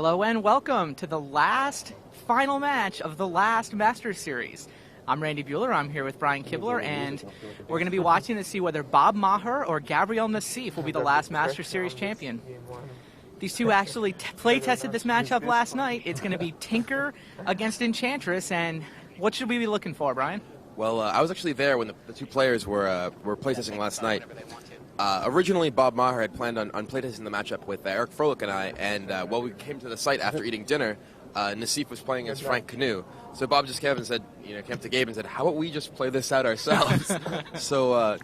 Hello and welcome to the last final match of the last Masters Series. I'm Randy Buehler, I'm here with Brian Kibler, and we're going to be watching to see whether Bob Maher or Gabriel Nassif will be the last Masters Series champion. These two actually play-tested this matchup last night. It's going to be Tinker against Enchantress, and what should we be looking for, Brian? Well, I was actually there when the two players were playtesting last night. Originally, Bob Maher had planned on playtesting the matchup with Eric Froelich and I, and while we came to the site after eating dinner, Nassif was playing as Frank Canoe. So Bob just came up to Gabe and said, how about we just play this out ourselves? So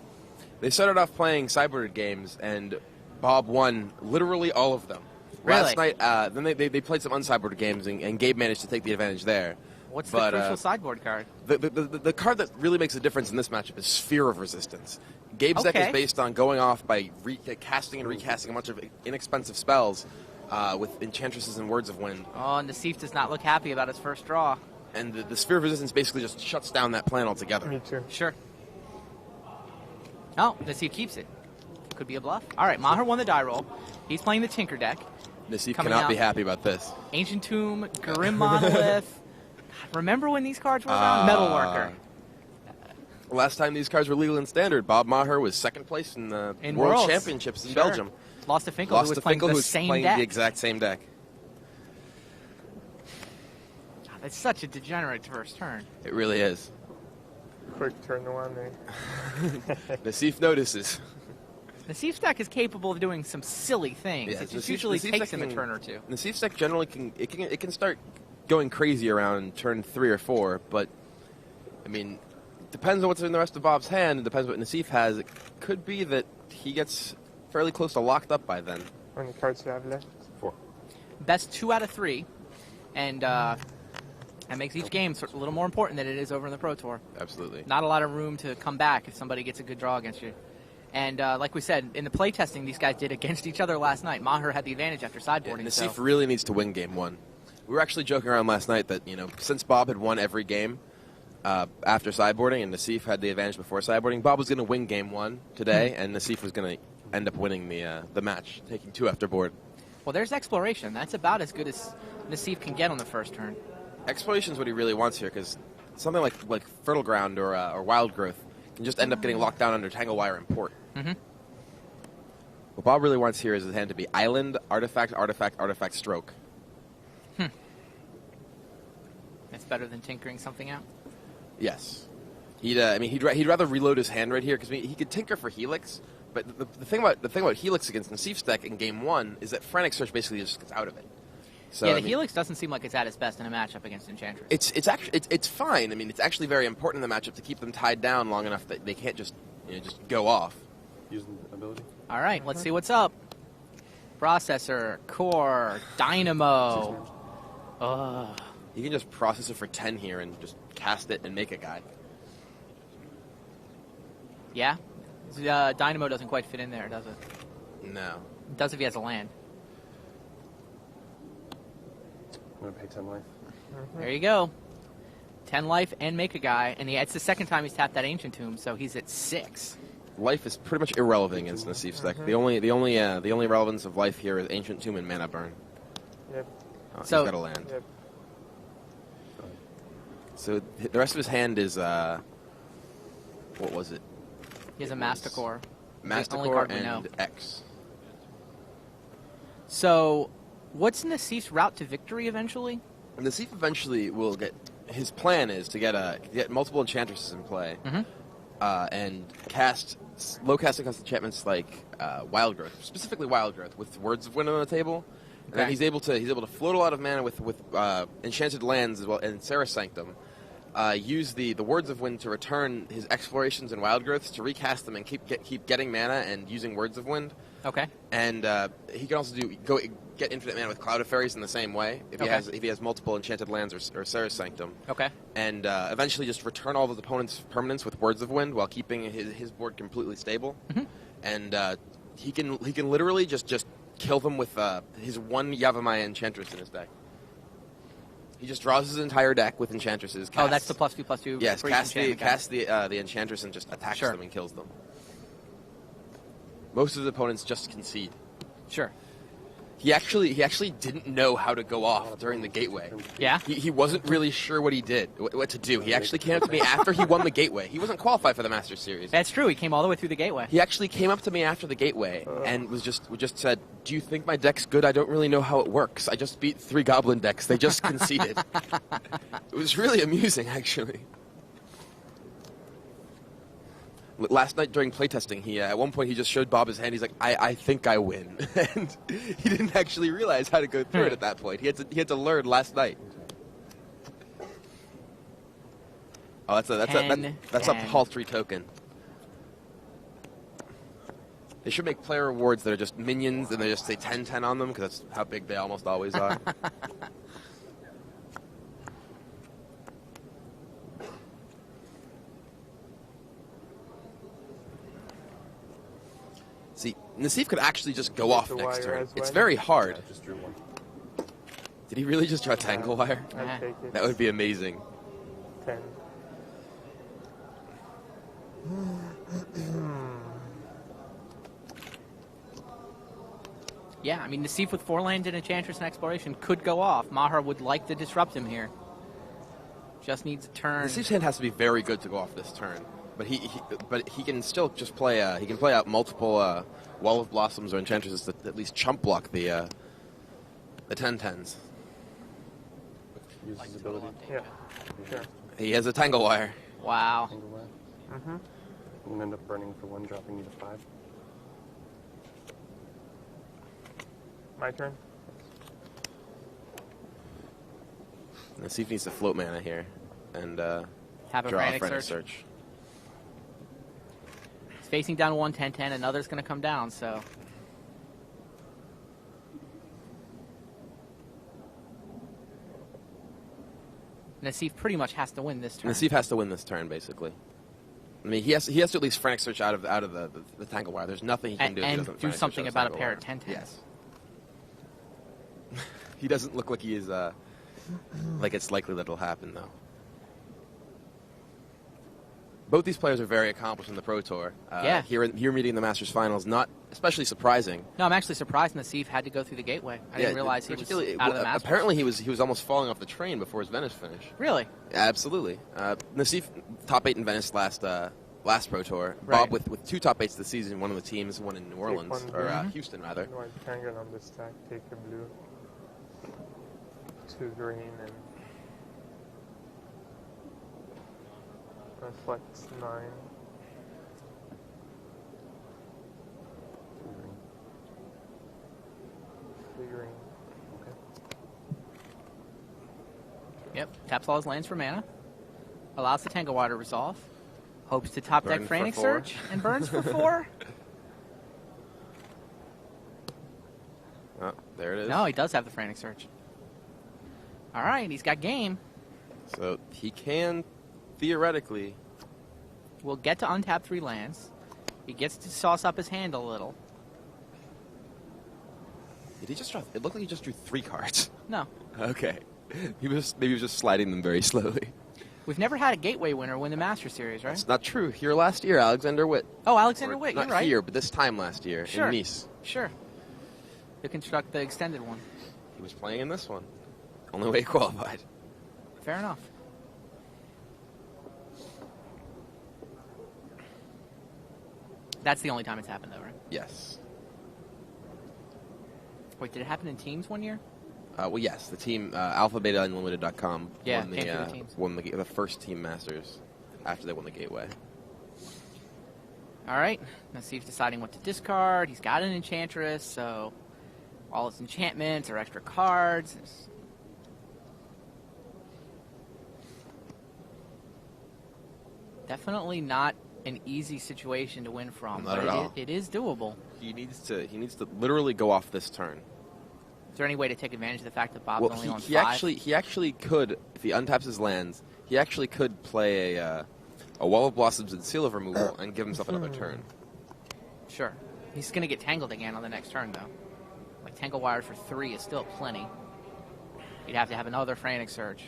they started off playing sideboarded games, and Bob won literally all of them. Really? Last night, then they played some unsideboarded games, and Gabe managed to take the advantage there. What's the crucial sideboard card? The card that really makes a difference in this matchup is Sphere of Resistance. Gabe's deck is based on going off by casting and recasting a bunch of inexpensive spells with Enchantresses and Words of Wind. Oh, and Nassif does not look happy about his first draw. And the Sphere of Resistance basically just shuts down that plan altogether. Me too. Sure. Oh, Nassif keeps it. Could be a bluff. All right, Maher won the die roll. He's playing the Tinker deck. Nassif cannot be happy about this. Ancient Tomb, Grim Monolith. Remember when these cards were around? Metalworker. Last time these cards were legal in Standard, Bob Maher was second place in the World Championships in Belgium. Lost to Finkel, who was playing the same deck. The exact same deck. God, that's such a degenerate first turn. It really is. Quick turn the one there. Nassif notices. Nassif's deck is capable of doing some silly things. Yeah, it just usually takes him a turn or two. Nassif's deck generally can start going crazy around turn 3 or 4, but I mean, depends on what's in the rest of Bob's hand. It depends what Nassif has. It could be that he gets fairly close to locked up by then. How many cards do you have left? 4. Best 2 out of 3, and that makes each game a little more important than it is over in the Pro Tour. Absolutely. Not a lot of room to come back if somebody gets a good draw against you. And like we said, in the playtesting these guys did against each other last night, Maher had the advantage after sideboarding. Yeah, Nassif really needs to win game 1. We were actually joking around last night that, since Bob had won every game after sideboarding and Nassif had the advantage before sideboarding, Bob was going to win game 1 today, and Nassif was going to end up winning the match, taking 2 after board. Well, there's Exploration. That's about as good as Nassif can get on the first turn. Exploration is what he really wants here, because something like Fertile Ground or Wild Growth can just end up getting locked down under Tangle Wire and Port. Mm-hmm. What Bob really wants here is his hand to be Island, Artifact, Artifact, Artifact, Stroke. That's better than tinkering something out? Yes. He'd rather reload his hand right here, because he could tinker for Helix, but the thing about Helix against Nassif's deck in game 1 is that Frantic Search basically just gets out of it. So, yeah, Helix doesn't seem like it's at its best in a matchup against Enchantress. It's fine. I mean, it's actually very important in the matchup to keep them tied down long enough that they can't just go off. Using ability. All right, let's see what's up. Processor, Core, Dynamo. You can just process it for 10 here and just cast it and make a guy. Yeah? Dynamo doesn't quite fit in there, does it? No. It does if he has a land. I'm going to pay 10 life. There you go. 10 life and make a guy, and it's the second time he's tapped that Ancient Tomb, so he's at 6. Life is pretty much irrelevant against Nassif's deck. The only relevance of life here is Ancient Tomb and Mana Burn. Yep. Oh, so he's got a land. Yep. So the rest of his hand is what was it? He has a Mastercore. Mastercore and X. So, what's Nassif's route to victory eventually? Nassif eventually will get. His plan is to get multiple Enchantresses in play, and cast low casting cost enchantments like Wild Growth, specifically Wild Growth, with Words of Wind on the table. And then he's able to float a lot of mana with enchanted lands as well, and Serra's Sanctum. Use the Words of Wind to return his Explorations and Wild Growths to recast them and keep getting mana and using Words of Wind. Okay. And he can also get infinite mana with Cloud of Fairies in the he has multiple enchanted lands or Serra's Sanctum. Okay. And eventually just return all of his opponent's permanents with Words of Wind while keeping his board completely stable. Mm-hmm. And he can literally just kill them with his one Yavimaya Enchantress in his deck. He just draws his entire deck with Enchantresses. That's the +2/+2. Yes, cast the Enchantress and just attacks them and kills them. Most of the opponents just concede. Sure. He actually didn't know how to go off during the gateway. Yeah? He wasn't really sure what he did, what to do. He actually came up to me after he won the gateway. He wasn't qualified for the Masters Series. That's true. He came all the way through the gateway. He actually came up to me after the gateway and just said, "Do you think my deck's good? I don't really know how it works. I just beat 3 Goblin decks. They just conceded." It was really amusing, actually. Last night during playtesting, at one point he just showed Bob his hand. He's like, I think I win. And he didn't actually realize how to go through it at that point. He had to learn last night. Oh, that's a paltry token. They should make player rewards that are just minions and they just say 10-10 on them because that's how big they almost always are. See, Nassif could actually just go off next turn. It's very hard. I just drew 1. Did he really just draw Tangle Wire? I'll take it. That would be amazing. 10. Yeah, I mean, Nassif with 4 lands and Enchantress and Exploration could go off. Maher would like to disrupt him here. Just needs a turn. Nassif's hand has to be very good to go off this turn. But he can still just play. He can play out multiple Wall of Blossoms or Enchantresses that at least chump block the 10-10s. Use his ability. Yeah, sure. He has a Tangle Wire. Wow. Tangle Wire. Mm-hmm. I'm going to end up burning for 1, dropping you to 5. My turn? Nassif needs to float mana here and Have a draw Frantic a Frantic Search. Search. He's facing down 1-10-10. Another's going to come down, so. Nassif pretty much has to win this turn. Nassif has to win this turn, basically. I mean, he has to at least Frantic Search out of the Tangle Wire. There's nothing he can do. If he doesn't do Frantic something Search about a Tangle pair Wire. of 10-10s. Yes. He doesn't look like he is. Like it's likely that it'll happen, though. Both these players are very accomplished in the Pro Tour. Yeah. Here meeting in the Masters Finals, not especially surprising. No, I'm actually surprised Nassif had to go through the gateway. I didn't realize he was out of the Masters. Apparently, he was almost falling off the train before his Venice finish. Really? Absolutely. Nassif top 8 in Venice last Pro Tour. Right. Bob with 2 top 8s this season, one of the teams, one in New Orleans, or Houston rather. No, I tangle on this stack, take a blue. 2 green and reflects 9. 2 green. 3 green. Okay. Yep. Taps all his lands for mana. Allows the Tangle Wire to resolve. Hopes to top deck Burn for Frantic 4. Search and burns for 4. Oh, there it is. No, he does have the Frantic Search. All right, he's got game. So he can theoretically. We'll get to untap 3 lands. He gets to sauce up his hand a little. Did he just draw? It looked like he just drew 3 cards. No. Okay. Maybe he was just sliding them very slowly. We've never had a Gateway winner win the Master Series, right? It's not true. Here last year, Alexander Witt. Oh, Alexander Or Witt, not you're right. here, but this time last year Sure. in Nice. Sure. To construct the extended one. He was playing in this one. Only way he qualified. Fair enough. That's the only time it's happened, though, right? Yes. Wait, did it happen in teams one year? Well, yes. The team, AlphaBetaUnlimited.com Yeah, won came through the teams. won the first Team Masters after they won the Gateway. All right. Nassif's deciding what to discard. He's got an Enchantress, so all his enchantments are extra cards. Definitely not an easy situation to win from. Not but at all. It is doable. He needs to literally go off this turn. Is there any way to take advantage of the fact that Bob's Well, only on he 5? he actually could, if he untaps his lands, he actually could play a Wall of Blossoms and Seal of Removal and give himself another turn. Sure. He's going to get tangled again on the next turn, though. Like, Tangle Wire for 3 is still plenty. You'd have to have another Frantic Search.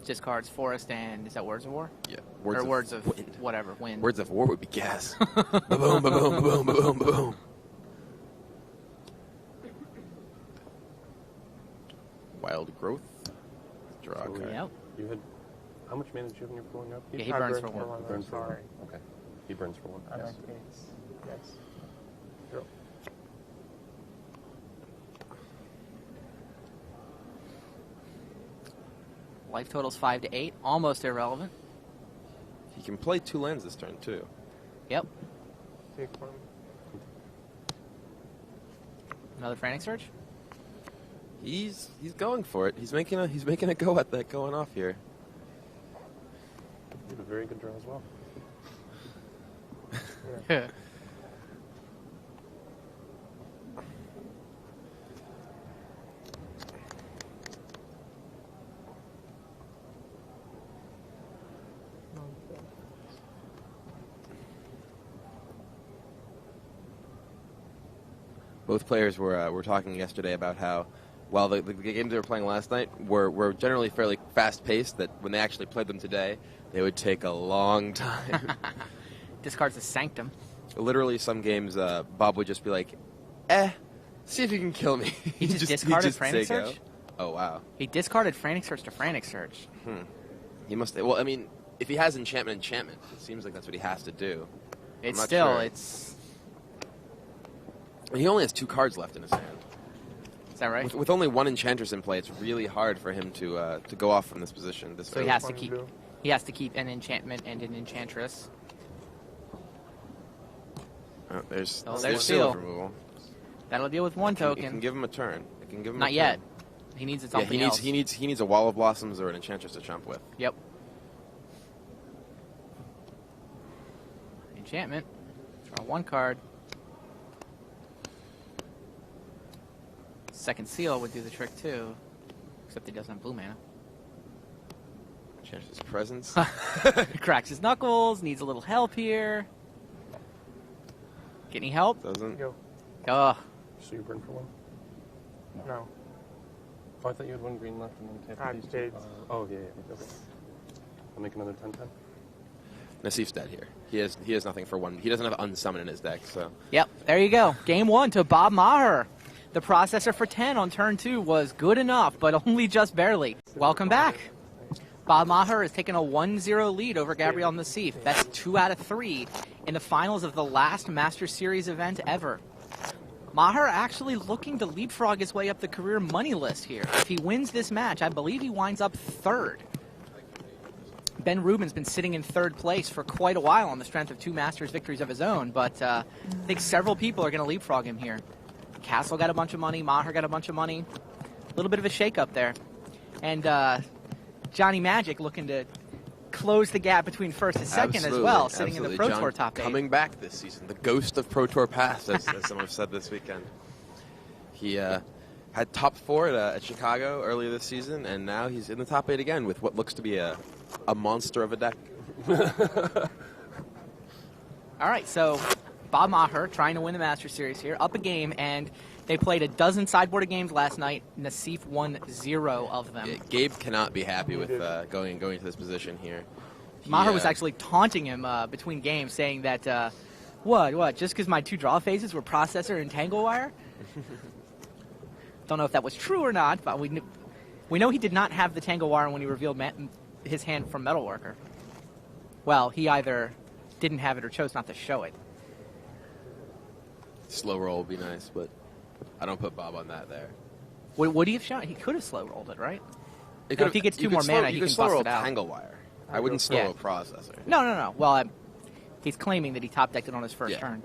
Discards Forest and, is that Words of War? Yeah. Or words of wind. whatever, wind. Words of war would be gas. Ba-boom, ba-boom, ba-boom, ba-boom, ba-boom. Wild growth. Draw a card. Yep. You had... How much mana did you have in your pulling up? Yeah, he burns for one. Burns for one. Sorry. Okay. He burns for one. On Yes. that case, yes. Zero. Life total's 5 to 8, almost irrelevant. He can play 2 lands this turn too. Yep. Take one. Another Frantic Surge. He's going for it. He's making a go at that going off here. You have a very good draw as well. Yeah. Both players were talking yesterday about how, while the games they were playing last night were generally fairly fast-paced, that when they actually played them today, they would take a long time. Discards the Sanctum. Literally, some games, Bob would just be like, see if you can kill me. He just discarded say Frantic go. Surge? Oh, wow. He discarded Frantic Surge to Frantic Surge. He must... Well, I mean, if he has enchantment, it seems like that's what he has to do. It's not still, sure. it's... He only has 2 cards left in his hand. Is that right? With only 1 Enchantress in play, it's really hard for him to go off from this position. So he has to keep... He has to keep an enchantment and an Enchantress. There's seal. seal removal. That'll deal with 1 It token. can give him a turn. It can give him Not a yet. turn. He needs Yeah, something else. he needs a Wall of Blossoms or an Enchantress to chump with. Yep. Enchantment. Draw 1 card. Second seal would do the trick too. Except he doesn't have blue mana. Enchantress presence. Cracks his knuckles, needs a little help here. Get any help? Doesn't. Go. Ugh. So you burn for one? No. Oh, I thought you had 1 green left and then Ah, these 2. spades. Oh, yeah. Okay. I'll make another 10-10. Nassif's dead here. He has nothing for 1. He doesn't have unsummon in his deck, so. Yep, there you go. Game 1 to Bob Maher. The processor for 10 on turn 2 was good enough, but only just barely. Welcome back. Bob Maher has taken a 1-0 lead over Gabriel Nassif. That's 2 out of 3 in the finals of the last Master Series event ever. Maher actually looking to leapfrog his way up the career money list here. If he wins this match, I believe he winds up 3rd. Ben Rubin's been sitting in 3rd place for quite a while on the strength of 2 Masters victories of his own, but I think several people are going to leapfrog him here. Castle got a bunch of money, Maher got a bunch of money. A little bit of a shake-up there. And Johnny Magic looking to close the gap between 1st and 2nd as well, sitting in the Pro Tour top 8. Coming back this season, the ghost of Pro Tour past, as someone said this weekend. He had top 4 at Chicago earlier this season, and now he's in the top 8 again with what looks to be a monster of a deck. All right, so Bob Maher trying to win the Master Series here, up a game, and they played a dozen sideboarded games last night. Nassif won 0 of them. Yeah, Gabe cannot be happy with going to this position here. Maher was actually taunting him between games, saying that, what, just because my 2 draw phases were Processor and Tanglewire? Don't know if that was true or not, but we know he did not have the Tanglewire when he revealed his hand from Metalworker. Well, he either didn't have it or chose not to show it. Slow roll would be nice, but I don't put Bob on that there. Would he have shown it? He could have slow rolled it, right? If he gets 2 more mana, he can slow bust roll it out. Tanglewire. I wouldn't slow Yeah. a Processor. No. Well, he's claiming that he top decked it on his first turn.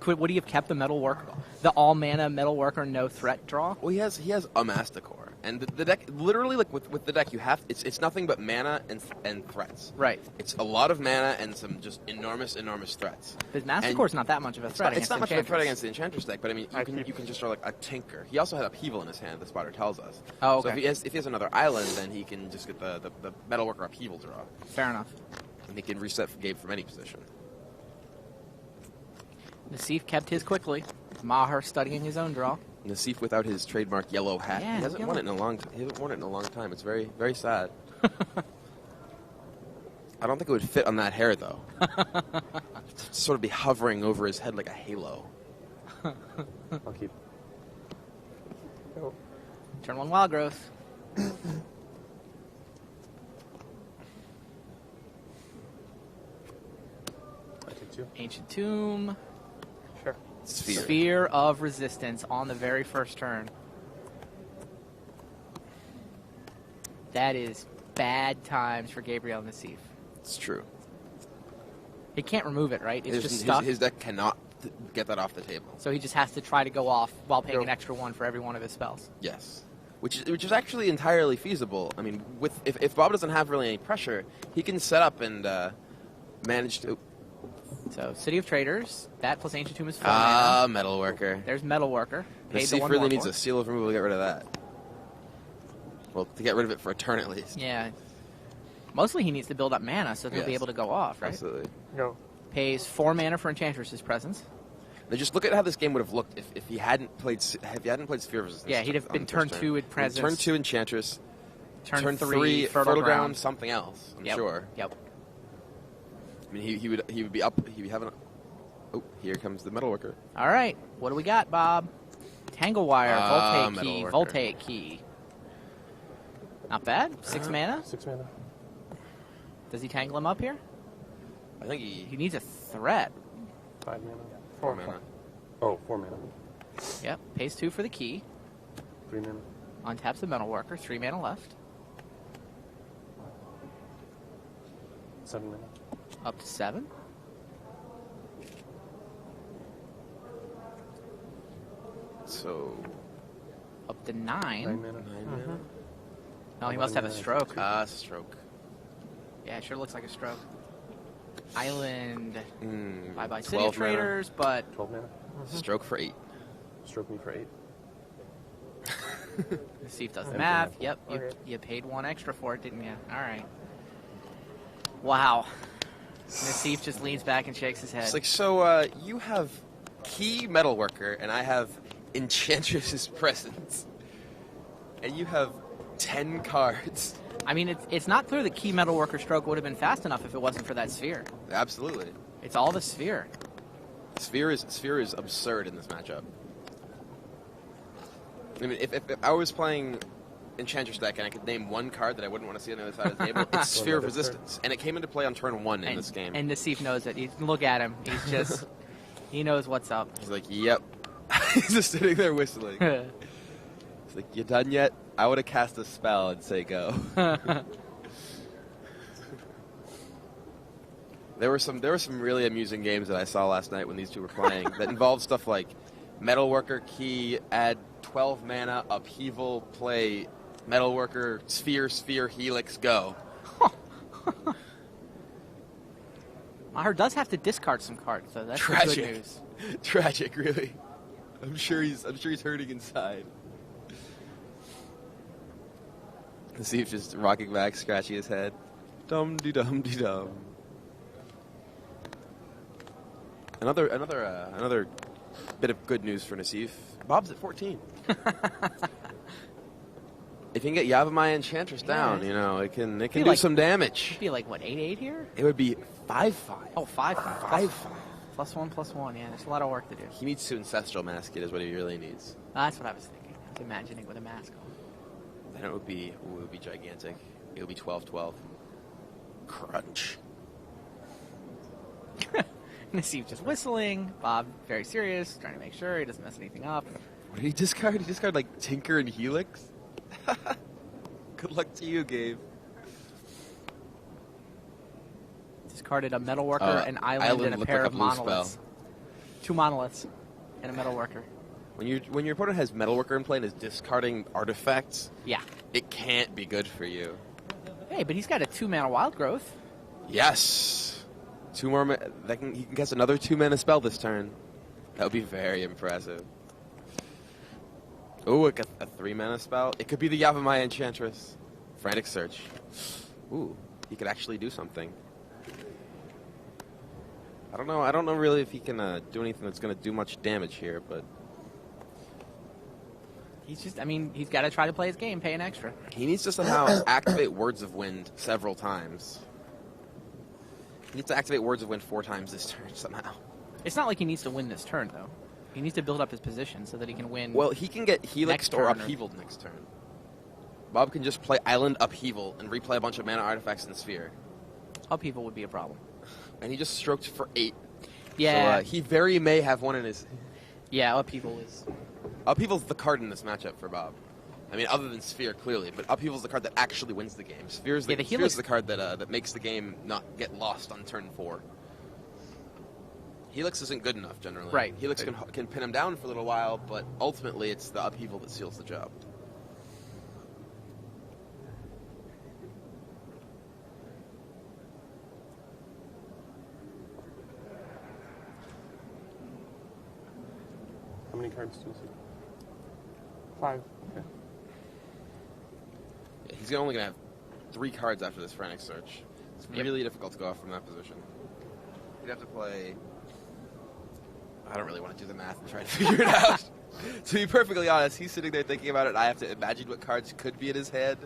Would he have kept the Metalworker, the all mana Metalworker no threat draw? Well, he has a Masticore, and the deck literally like with the deck you have it's nothing but mana and threats. Right. It's a lot of mana and some just enormous threats. His Masticore's not that much of a threat. It's not much of a threat against against the Enchantress deck, but I mean you can just draw like a Tinker. He also had Upheaval in his hand. The spotter tells us. Oh, okay. So if he has another island, then he can just get the Metalworker Upheaval draw, Fair enough. and he can reset for Gabe from any position. Nassif kept his quickly. Maher studying his own draw. Nassif without his trademark yellow hat. Yeah, He hasn't yellow. worn it in a long time. He hasn't worn it in a long time. It's very, very sad. I don't think it would fit on that hair, though. Sort of be hovering over his head like a halo. I'll keep. Go. Turn 1 wild growth. I take 2. Ancient Tomb. Sure. Sphere of Resistance on the very first turn. That is bad times for Gabriel Nassif. It's true. He can't remove it, right? It's His, just his, stuck. his deck cannot get that off the table. So he just has to try to go off while paying Go. an extra 1 for every one of his spells. Yes. Which is actually entirely feasible. I mean, if Bob doesn't have really any pressure, he can set up and manage to... So City of Traders, that plus Ancient Tomb is 4 Ah, mana. Metalworker. There's Metalworker. Paid the Nassif 1 really more needs for a it. seal of removal to get rid of that. Well, to get rid of it for a turn at least. Yeah. Mostly he needs to build up mana so he'll be Yes. able to go off, right? Absolutely. Go. Pays 4 mana for Enchantress's presence. Now just look at how this game would have looked if he hadn't played Sphere of Resistance. Yeah, he'd have on been the first turn 2 with presence. Turn 2 Enchantress. Turn 3 3 Fertile Ground. something else. I'm Yep. sure. Yep. I mean, he would be up. He'd be having. Oh, here comes the Metalworker. All right. What do we got, Bob? Tangle Wire, Voltaic Key, Metalworker. Voltaic Key. Not bad. 6 mana. 6 mana. Does he tangle him up here? I think He he needs a threat. 5 mana. 4 mana. Oh, 4 mana. Yep. Pays 2 for the key. 3 mana. Untaps the Metalworker. 3 mana left. 7 mana. Up to 7. So Up to 9 9. mana. 9 mana. No, he must have a stroke. Stroke. Yeah, it sure looks like a stroke. Island. Bye bye 12 City of mana. Traders, but 12 mana. Stroke for 8. Stroke me for 8. let's see if does the Okay. math. Yep, Okay. you paid 1 extra for it, didn't you? All right. Wow. Nassif just leans back and shakes his head. It's like, so you have Key Metalworker, and I have Enchantress's Presence, and you have 10 cards. I mean, it's not clear the key Metalworker stroke would have been fast enough if it wasn't for that sphere. Absolutely. It's all the sphere. Sphere is absurd in this matchup. I mean, if I was playing Enchantress deck and I could name 1 card that I wouldn't want to see on the other side of the table, it's Sphere of Resistance. And it came into play on turn 1 in this game. And Nassif knows it. You can look at him. He's just, he knows what's up. He's like, yep. He's just sitting there whistling. He's like, you done yet? I would have cast a spell and say go. There were some really amusing games that I saw last night when these two were playing that involved stuff like Metalworker, Key, add 12 mana, Upheaval, play Metalworker, Sphere, Helix, go. Maher does have to discard some cards, so that's the Tragic. good news. Tragic, really. I'm sure he's hurting inside. Nassif just rocking back, scratching his head. Dum de dum de dum. Another bit of good news for Nassif. Bob's at 14. If you can get Yavimaya Enchantress down, Yeah. you know, it can Be do like- some damage. It'd be like, what, 8/8 here? It would be 5/5. Oh, 5/5. 5/5. +1/+1, yeah. There's a lot of work to do. He needs to Ancestral Mask it is what he really needs. That's what I was thinking. I was imagining with a mask on. Then it would be gigantic. It would be 12/12. Crunch. Nassif just whistling. Bob very serious, trying to make sure he doesn't mess anything up. What did he discard? He discarded like Tinker and Helix? Good luck to you, Gabe. Discarded a Metalworker, an island, and a looked pair like of a blue monoliths. spell. 2 monoliths and a Metalworker. When your opponent has Metalworker in play and is discarding artifacts, Yeah. it can't be good for you. Hey, but he's got a 2-mana Wild Growth. Yes! 2 more. He can cast another 2-mana spell this turn. That would be very impressive. Oh, a 3-mana spell. It could be the Yavimaya Enchantress. Frantic Search. Ooh, he could actually do something. I don't know really if he can do anything that's going to do much damage here, but He's got to try to play his game, pay an extra. he needs to somehow activate Words of Wind several times. He needs to activate Words of Wind 4 times this turn somehow. It's not like he needs to win this turn, though. He needs to build up his position so that he can win. Well, he can get Next Helixed or turn Upheavaled next turn. Bob can just play Island Upheaval and replay a bunch of mana artifacts in Sphere. Upheaval would be a problem. And he just stroked for 8. Yeah. So he very may have one in his... Yeah, Upheaval is... Upheaval's the card in this matchup for Bob. I mean, other than Sphere, clearly, but Upheaval's the card that actually wins the game. Sphere's the Sphere's the card that makes the game not get lost on turn 4. Helix isn't good enough, generally. Right. Helix can pin him down for a little while, but ultimately it's the Upheaval that seals the job. How many cards do you see? 5. Okay. Yeah, he's only going to have 3 cards after this Frantic Search. It's really difficult to go off from that position. You'd have to play... I don't really want to do the math and try to figure it out. To be perfectly honest, he's sitting there thinking about it, and I have to imagine what cards could be in his head.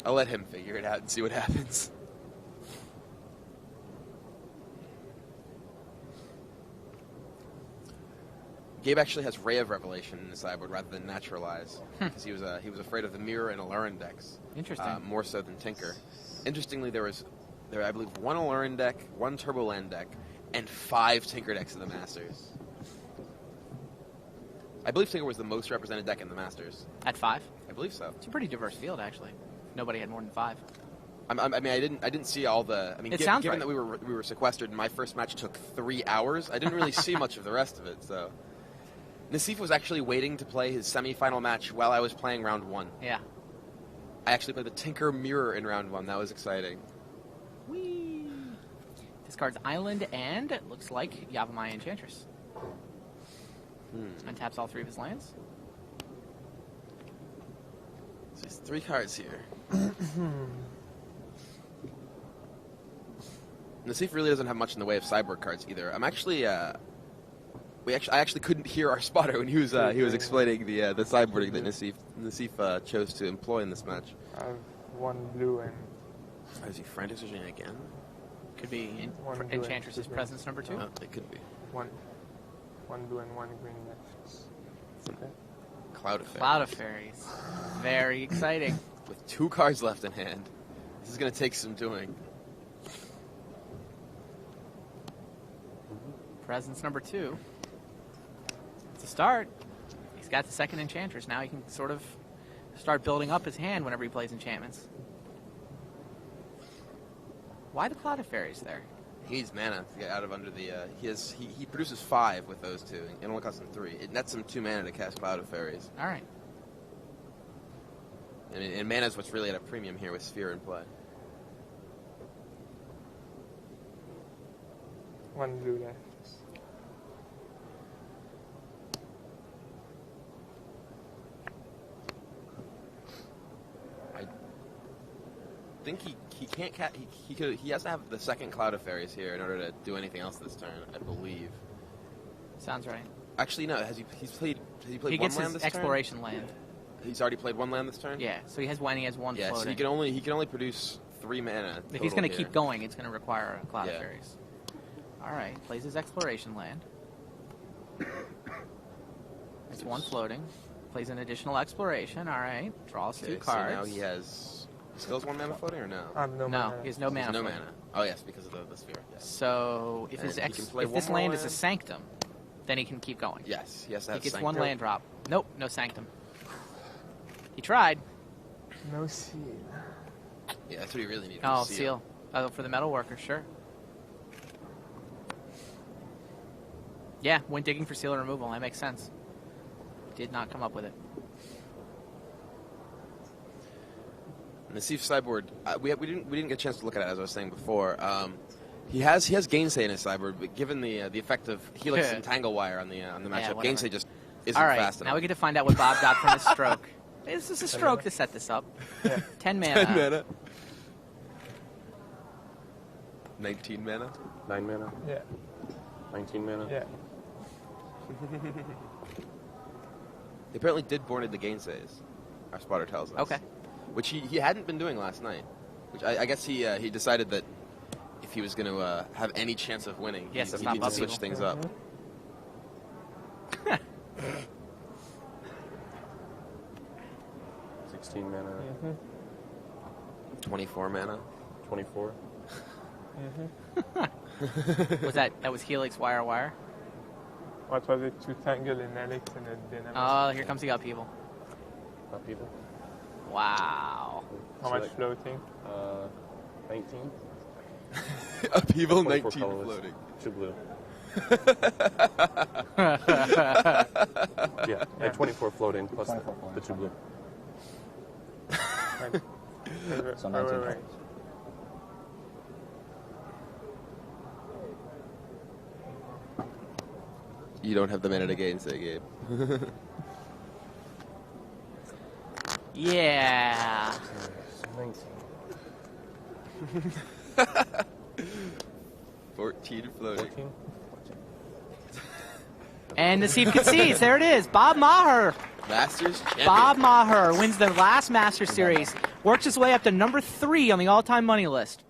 I'll let him figure it out and see what happens. Gabe actually has Ray of Revelation in his sideboard rather than Naturalize, because he was afraid of the Mirror and Alurin decks. Interesting. More so than Tinker. Interestingly, there I believe 1 Alurin deck, 1 Turboland deck, and 5 Tinker decks in the Masters. I believe Tinker was the most represented deck in the Masters. At 5? I believe so. It's a pretty diverse field, actually. Nobody had more than 5. I mean, I didn't see all the. I mean, It sounds given right. that we were sequestered, and my first match took 3 hours. I didn't really see much of the rest of it. So, Nassif was actually waiting to play his semifinal match while I was playing round 1. Yeah. I actually played the Tinker Mirror in round 1. That was exciting. Whee! Discards Island and, it looks like, Yavimaya Enchantress. Untaps all 3 of his lands. So there's 3 cards here. Nassif really doesn't have much in the way of sideboard cards either. I'm actually, I actually couldn't hear our spotter when he was explaining the sideboarding that Nassif chose to employ in this match. I have 1 blue and... Is he Frantic Searching again? Could be One blue Enchantress's and presence number 2. Oh, it could be. 1 blue and 1 green left. Okay. Cloud of Fairies. Cloud of Fairies. Very exciting. With 2 cards left in hand. This is going to take some doing. Presence number 2. It's a start. He's got the second Enchantress. Now he can sort of start building up his hand whenever he plays enchantments. Why the Cloud of Fairies there? He needs mana to get out of under the... He produces 5 with those 2. It only costs him 3. It nets him 2 mana to cast Cloud of Fairies. All right. And mana is what's really at a premium here with Sphere in play. 1 blue left. I think he can't he has to have the second Cloud of Fairies here in order to do anything else this turn, I believe. Sounds right. Actually, no. Has he played He one gets land his this exploration land. turn? He's already played 1 land this turn. Yeah, so he has 1 Yeah, floating. so he can only produce 3 mana. If he's going to here. keep going, it's going to require a Cloud of Yeah. Fairies. All right, plays his exploration land. It's 1 floating. Plays an additional exploration. All right, draws 2 Okay, cards. So now he still has 1 mana floating or no? I have no mana. He has no mana. He has no floating. mana. Oh yes, because of the Sphere. Yes. So if And he can play if one this more land is a land. sanctum, then he can keep going. Yes, he has to He have gets Sanctum. 1 land drop. Nope, no sanctum. He tried. No seal. Yeah, that's what he really needed. Oh, was seal. Oh, for the metal worker, sure. Yeah, went digging for seal removal. That makes sense. Did not come up with it. Nassif's sideboard, we didn't get a chance to look at it as I was saying before. He has Gainsay in his sideboard, but given the effect of Helix and Tanglewire on the matchup, whatever. Gainsay just isn't All right, fast enough. now we get to find out what Bob got from his stroke. This is a stroke to set this up. Yeah. 10 mana. 10 mana. 19 mana. 9 mana. Yeah. 19 mana. Yeah. He apparently did Born into Gainsays, our spotter tells us. Okay. Which he hadn't been doing last night. Which I guess he decided that if he was going to have any chance of winning. Yes, he that's not needed to switch possible. things up. 16 mana. 24 mana. 24. That was Helix Wire? What was it? To tangle in Helix and a Dynamo. Oh, here comes the upheaval. Upheaval. Wow. How much floating? 19. Upheaval 24 19 colorless. floating. 2 blue. Yeah, 24 floating plus 24 floating. the 2 blue. So 19. Wait. You don't have the mana to gainsay, Gabe. Yeah. 19. 14 floating. 14. And Nassif concedes. There it is. Bob Maher. Masters champion. Bob Maher wins the last Master Series. Works his way up to number 3 on the all-time money list.